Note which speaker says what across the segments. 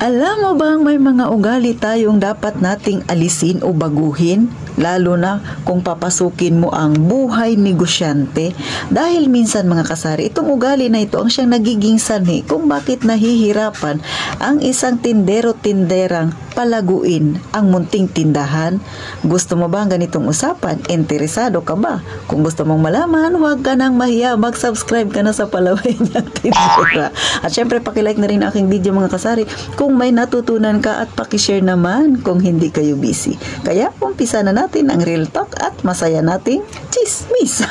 Speaker 1: Alam mo bang may mga ugali tayong dapat nating alisin o baguhin? Lalo na kung papasukin mo ang buhay negosyante. Dahil minsan mga kasari, itong ugali na ito ang siyang nagiging sanhi kung bakit nahihirapan ang isang tindero-tinderang palaguin ang munting tindahan. Gusto mo ba ang ganitong usapan? Interesado ka ba? Kung gusto mong malaman, huwag ka nang mahiya. Mag-subscribe ka na sa Palaway niyang Tindera. At syempre, pakilike na rin aking video mga kasari kung may natutunan ka at pakishare naman kung hindi kayo busy. Kaya, umpisa na natin ang real talk at masaya nating chismis.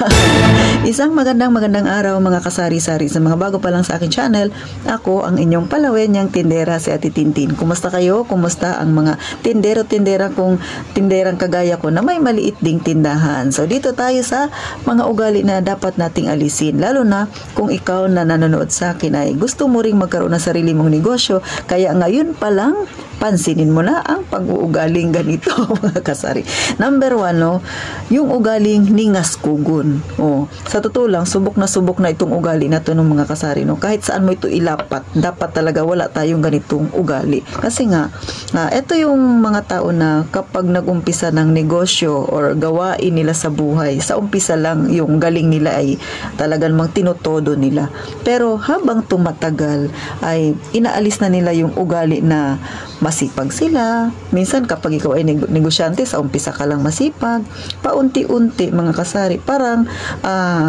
Speaker 1: Isang magandang araw mga kasari-sari. Sa mga bago pa lang sa aking channel, ako ang inyong Palaway niyang Tindera, si Ate Tintin. Kumusta kayo? Kumusta ang mga tindero-tindera kung tinderang kagaya ko na may maliit ding tindahan? So dito tayo sa mga ugali na dapat nating alisin, lalo na kung ikaw na nanonood sa akin ay gusto mo ring magkaroon ng sarili mong negosyo, kaya ngayon pa lang pansinin mo na ang pag-uugaling ganito mga kasari. Number 1, no, yung ugaling ningaskugon. Sa totoo lang, subok na itong ugali na to ng mga kasari. No? Kahit saan mo ito ilapat, dapat talaga wala tayong ganitong ugali. Kasi nga, ito yung mga tao na kapag nag-umpisa ng negosyo or gawain nila sa buhay, sa umpisa lang yung galing nila ay talagang mang tinutodo nila. Pero habang tumatagal ay inaalis na nila yung ugali na masipag sila. Minsan kapag ikaw ay negosyante, sa umpisa ka lang masipag, paunti-unti mga kasari, parang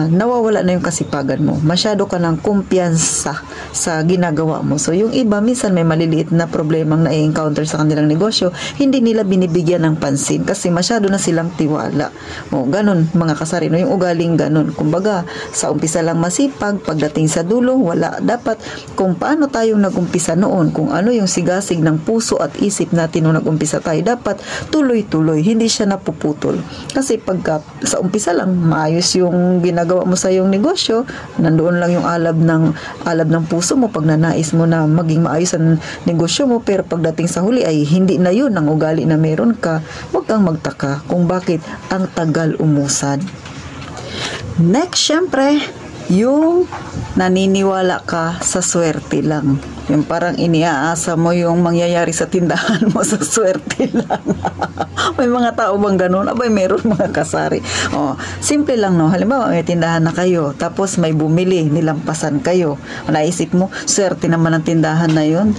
Speaker 1: nawawala na yung kasipagan mo. Masyado ka ng kumpiyansa sa ginagawa mo. So yung iba, minsan may maliliit na problemang na-encounter sa kanilang negosyo, hindi nila binibigyan ng pansin kasi masyado na silang tiwala. Ganun mga kasari, no? Yung ugaling ganun. Kumbaga, sa umpisa lang masipag, pagdating sa dulo, wala. Dapat kung paano tayong nag-umpisa noon, kung ano yung sigasig ng puso at isip natin nung nag-umpisa tayo, dapat tuloy-tuloy, hindi siya napuputol. Kasi pagka sa umpisa lang maayos yung ginagawa mo sa iyong negosyo, nandoon lang yung alab ng puso mo pag nanais mo na maging maayos ang negosyo mo, pero pagdating sa huli ay hindi na yun ang ugali na meron ka, huwag kang magtaka kung bakit ang tagal umusad. Next, syempre, yung naniniwala ka sa swerte lang. Yung parang iniaasa mo yung mangyayari sa tindahan mo sa swerte lang. May mga tao bang ganun? Abay, meron mga kasari. Simple lang, no? Halimbawa, may tindahan na kayo, tapos may bumili, nilampasan kayo. Naisip mo, swerte naman ang tindahan na yun.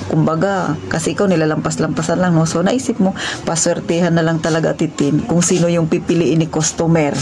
Speaker 1: Kumbaga, kasi ikaw nilalampas-lampasan lang, no? So, naisip mo, paswertehan na lang talaga titin kung sino yung pipiliin ni customer.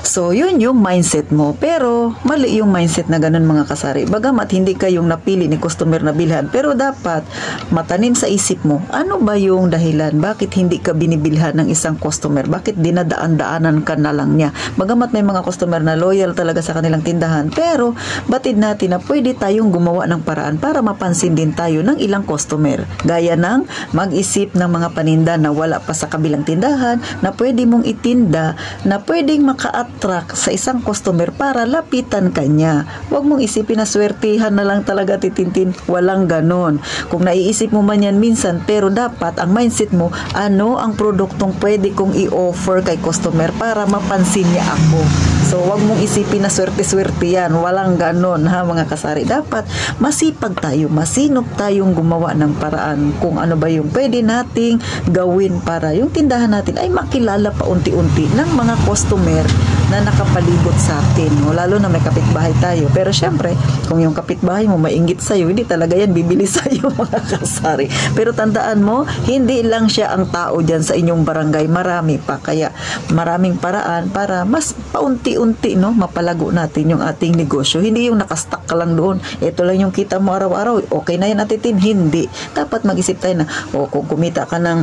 Speaker 1: So, yun yung mindset mo. Pero, mali yung mindset na ganun mga kasari. Bagamat hindi kayong napili ni customer na bilhan, pero dapat matanim sa isip mo, ano ba yung dahilan? Bakit hindi ka binibilhan ng isang customer? Bakit dinadaan-daanan ka na lang niya? Bagamat may mga customer na loyal talaga sa kanilang tindahan, pero batid natin na pwede tayong gumawa ng paraan para mapansin din tayo ng ilang customer. Gaya ng mag-isip ng mga paninda na wala pa sa kabilang tindahan, na pwede mong itinda, na pwedeng maka-attract sa isang customer para lapitan kanya. Huwag mong isipin na swertihan na lang talaga titintin. Walang ganon. Kung naiisip mo man yan minsan, pero dapat ang mindset mo, ano ang produktong pwede kong i-offer kay customer para mapansin niya ako. So, huwag mong isipin na swerte-swerte yan. Walang ganon, ha mga kasari. Dapat masipag tayo, masinop tayong gumawa ng paraan kung ano ba yung pwede nating gawin para yung tindahan natin ay makilala pa unti-unti ng mga customer na nakapalibot sa atin. Lalo na may kapitbahay tayo. Pero syempre, kung yung kapitbahay mo mainggit sa'yo, hindi talaga yan bibili sa'yo mga kasari. Pero tandaan mo, hindi lang siya ang tao dyan sa inyong barangay. Marami pa. Kaya maraming paraan para mas paunti-unti, no, mapalago natin yung ating negosyo. Hindi yung nakastuck ka lang doon. Ito lang yung kita mo araw-araw. Okay na yan atitin. Hindi. Dapat mag-isip tayo na, kung kumita ka ng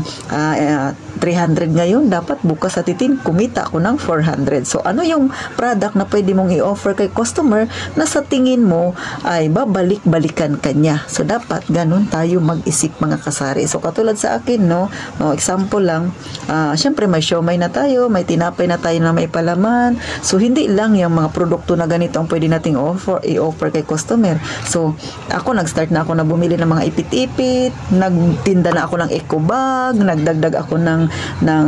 Speaker 1: 300 ngayon, dapat bukas atitin, kumita ako ng 400. So, ano yung product na pwede mong i-offer kay customer na sa tingin mo ay babalik-balikan kanya. So, dapat ganun tayo mag-isip mga kasari. So, katulad sa akin, no, example lang, syempre may siomay na tayo, may tinapay na tayo na may palaman. So, hindi lang yung mga produkto na ganito ang pwede nating i-offer kay customer. So, nag-start na ako na bumili ng mga ipit-ipit, nagtinda na ako ng eco bag, nagdagdag ako ng ng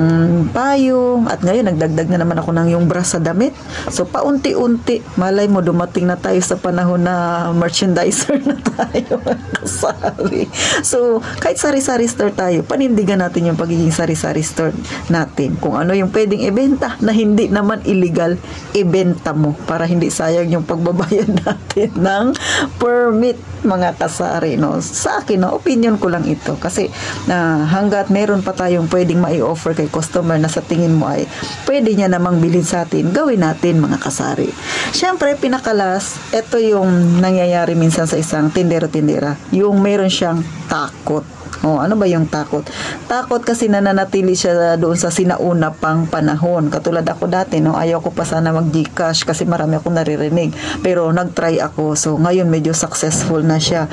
Speaker 1: payong, at ngayon nagdagdag na naman ako ng yung bra sa damit. So paunti-unti, malay mo dumating na tayo sa panahon na merchandiser na tayo, kasari. So kahit sari-sari store tayo, panindigan natin yung pagiging sari-sari store natin. Kung ano yung pwedeng ibenta na hindi naman illegal, ibenta mo para hindi sayang yung pagbabayad natin ng permit, mga kasari, no? Sa akin, no, opinion ko lang ito kasi hanggat meron pa tayong pwedeng mai-offer kay customer na sa tingin mo ay pwede niya namang bilhin sa atin, gawin natin, mga kasari. Syempre, pinakalas, ito yung nangyayari minsan sa isang tindero-tindera, yung meron siyang takot. Ano ba yung takot? Takot kasi nananatili siya doon sa sinauna pang panahon. Katulad ako dati, no, ayaw ko pa sana mag-Gcash kasi marami akong naririnig. Pero nag-try ako. So ngayon medyo successful na siya.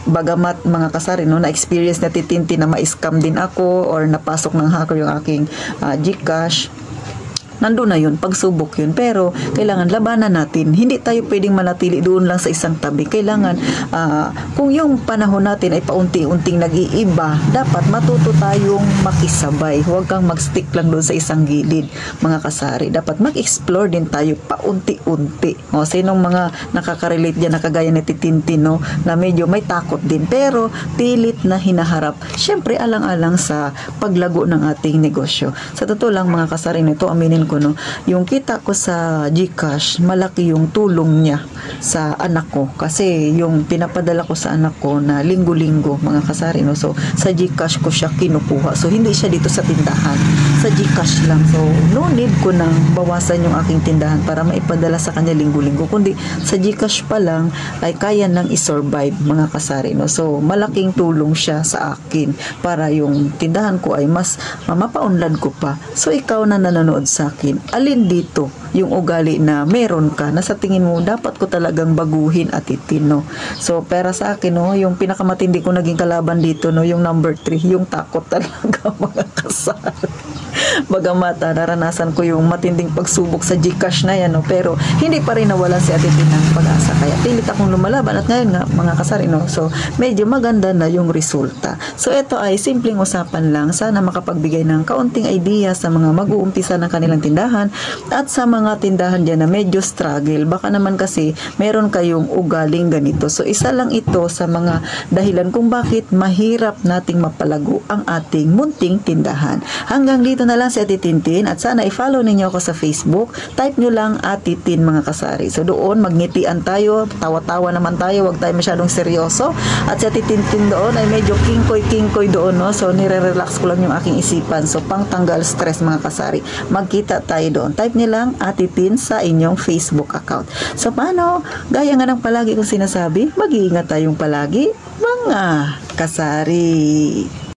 Speaker 1: Bagamat, mga kasari, no, na-experience na titinti na ma-scam din ako or napasok ng hacker yung aking Gcash. Nandun na yun, pagsubok yun. Pero, kailangan labanan natin. Hindi tayo pwedeng manatili doon lang sa isang tabi. Kailangan, kung yung panahon natin ay paunti-unting nag-iiba, dapat matuto tayong makisabay. Huwag kang mag-stick lang doon sa isang gilid, mga kasari. Dapat mag-explore din tayo paunti-unti. Sinong mga nakaka-relate dyan na kagaya ni Titintin, no, na medyo may takot din. Pero, pilit na hinaharap. Siyempre, alang-alang sa paglago ng ating negosyo. Sa totoo lang, mga kasari, nito, aminin ko, no, yung kita ko sa Gcash, malaki yung tulong niya sa anak ko kasi yung pinapadala ko sa anak ko na linggo-linggo, mga kasari, no, so sa Gcash ko siya kinukuha, so hindi siya dito sa tindahan, sa Gcash lang, so no need ko nang bawasan yung aking tindahan para maipadala sa kanya linggo-linggo, kundi sa Gcash pa lang ay kaya nang isurvive, mga kasari, no, so malaking tulong siya sa akin para yung tindahan ko ay mas mapaunlad ko pa. So ikaw na nanonood sa akin, alin dito yung ugali na meron ka na sa tingin mo dapat ko talagang baguhin at itino? So para sa akin, no, yung pinakamatindi ko naging kalaban dito, no, yung number 3, yung takot talaga, mga kasari. Bagamat naranasan ko yung matinding pagsubok sa Gcash na yan, no, pero hindi pa rin nawala si Ate Tin ng pag-asa, kaya pilit akong lumalaban at ngayon nga, mga kasari, no, so medyo maganda na yung resulta. So ito ay simpleng usapan lang, sana makapagbigay ng kaunting idea sa mga mag-uumpisa ng kanilang tindahan at sa mga tindahan dyan na medyo struggle. Baka naman kasi meron kayong ugaling ganito. So isa lang ito sa mga dahilan kung bakit mahirap nating mapalago ang ating munting tindahan. Hanggang dito na lang si Ate Tintin at sana i-follow ninyo ako sa Facebook. Type nyo lang Ate Tin, mga kasari. So doon magngitian tayo, tawa-tawa naman tayo, wag tayo masyadong seryoso. At si Ate Tintin doon ay medyo kingkoy doon, no? So nire-relax ko lang yung aking isipan. So pang tanggal stress, mga kasari. Magkita tayo doon. Type nyo lang Ate Tin sa inyong Facebook account. So paano? Gaya nga ng palagi kong sinasabi, mag-iingat tayong palagi, mga kasari.